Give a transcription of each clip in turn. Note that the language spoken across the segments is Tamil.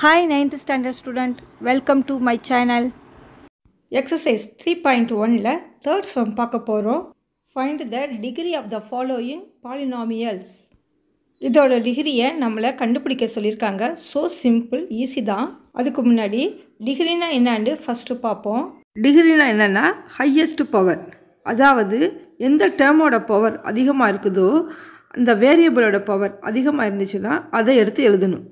Hi 9th standard student, welcome to my channel. Exercise 3.1ல third sum பார்க்க போறோம். Find the degree of the following polynomials. இதோட டிகிரியை நம்மளை கண்டுபிடிக்க சொல்லியிருக்காங்க. ஸோ சிம்பிள், ஈஸி தான். அதுக்கு முன்னாடி டிகிரினா என்னன்னு ஃபஸ்ட்டு பார்ப்போம். டிகிரினா என்னென்னா ஹையஸ்ட் பவர், அதாவது எந்த டேர்மோட பவர் அதிகமாக இருக்குதோ அந்த வேரியபிளோட பவர் அதிகமாக இருந்துச்சுன்னா அதை எடுத்து எழுதணும்.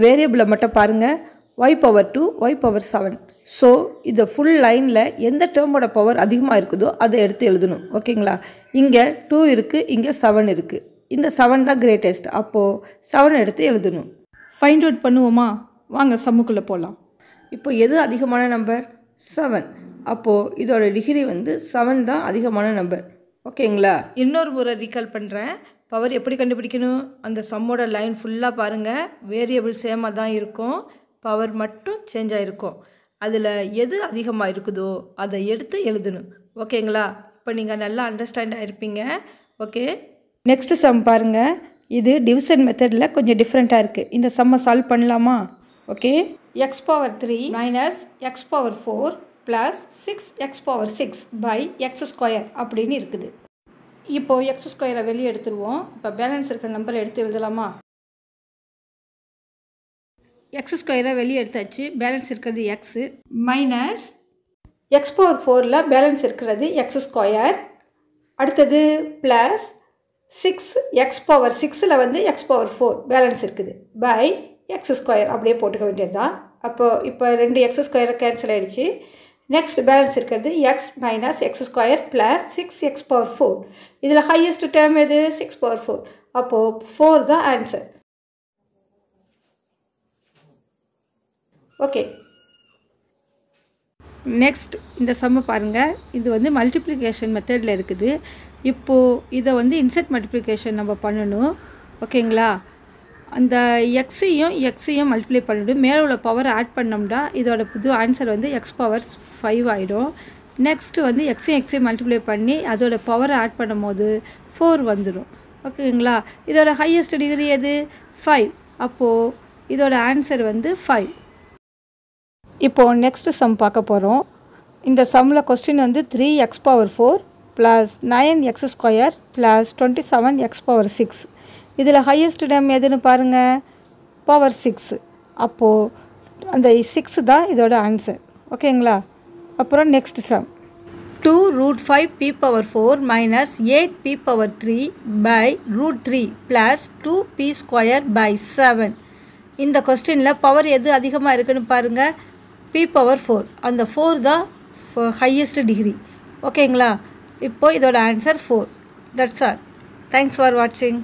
வேரியபிளை மட்டும் பாருங்கள், y/2 y/7. ஸோ இந்த ஃபுல் லைனில் எந்த டேர்மோட பவர் அதிகமாக இருக்குதோ அதை எடுத்து எழுதணும். ஓகேங்களா? இங்கே 2 இருக்குது, இங்கே 7 இருக்குது. இந்த 7 தான் கிரேட்டஸ்ட். அப்போது 7 எடுத்து எழுதணும். ஃபைண்ட் அவுட் பண்ணுவோமா? வாங்க சம்முக்குள்ளே போகலாம். இப்போ எது அதிகமான நம்பர்? 7. அப்போது இதோட டிகிரி 7 தான் அதிகமான நம்பர். ஓகேங்களா? இன்னொரு முறை ரீகால் பண்ணுறேன். பவர் எப்படி கண்டுபிடிக்கணும்? அந்த சம்மோட லைன் ஃபுல்லாக பாருங்கள், வேரியபிள் சேமாக தான் இருக்கும், பவர் மட்டும் சேஞ்ச் ஆகிருக்கும். அதில் எது அதிகமாக இருக்குதோ அதை எடுத்து எழுதணும். ஓகேங்களா? இப்போ நீங்கள் நல்லா அண்டர்ஸ்டாண்ட் ஆகிருப்பீங்க. ஓகே, நெக்ஸ்ட்டு சம் பாருங்கள். இது டிவிஷன் மெத்தடில் கொஞ்சம் டிஃப்ரெண்ட்டாக இருக்குது. இந்த சம்மை சால்வ் பண்ணலாமா? Okay, x⁻3 - x⁻4 + 6x⁻6 / x² அப்படின்னு இருக்குது. இப்போது x² வெளியே எடுத்துருவோம். இப்போ பேலன்ஸ் இருக்கிற நம்பரை எடுத்து எழுதலாமா? x² வெளியே எடுத்தாச்சு. பேலன்ஸ் இருக்கிறது x மைனஸ் x⁻4ல் பேலன்ஸ் இருக்கிறது x². அடுத்தது ப்ளஸ் 6x⁻6ல் x⁻4 பேலன்ஸ் இருக்குது பை x² அப்படியே போட்டுக்க வேண்டியது தான். அப்போது இப்போ 2 x² கேன்சல் ஆகிடுச்சு. நெக்ஸ்ட் பேலன்ஸ் இருக்கிறது x - x² + 6x⁻4. இதில் ஹையஸ்ட் டேர்ம் எது? 6/4. அப்போது 4 தான் ஆன்சர். ஓகே, நெக்ஸ்ட் இந்த சம்மை பாருங்கள். இது மல்டிப்ளிகேஷன் மெத்தடில் இருக்குது. இப்போது இதை இன்செட் மல்டிப்ளிகேஷன் நம்ம பண்ணணும். ஓகேங்களா? அந்த எக்ஸையும் மல்டிப்ளை பண்ணிவிடும். மேலே உள்ள பவர் ஆட் பண்ணோம்னா இதோட புது ஆன்சர் x⁻5 ஆகிடும். நெக்ஸ்ட்டு எக்ஸையும் மல்டிப்ளை பண்ணி அதோட பவரை ஆட் பண்ணும் போது 4 வந்துடும். ஓகேங்களா? இதோட ஹையஸ்ட் டிகிரி எது? 5. அப்போது இதோட ஆன்சர் 5. இப்போது நெக்ஸ்ட் சம் பார்க்க போகிறோம். இந்த சம்மில் கொஸ்டின் 3x⁻4 + 9x² + 27x⁻6. இதில் ஹையஸ்ட் டேர்ம் எதுன்னு பாருங்கள், பவர் 6. அப்போது அந்த 6 தான் இதோட ஆன்சர். ஓகேங்களா? அப்புறம் next sum 2√5p⁴ - 8p⁻3 / √3 + 2p² / 7. இந்த கொஸ்டினில் பவர் எது அதிகமாக இருக்குதுன்னு பாருங்கள், p⁴. அந்த 4 தான் ஹையஸ்ட் டிகிரி. ஓகேங்களா? இப்போது இதோட answer 4. That's all. Thanks for வாட்சிங்.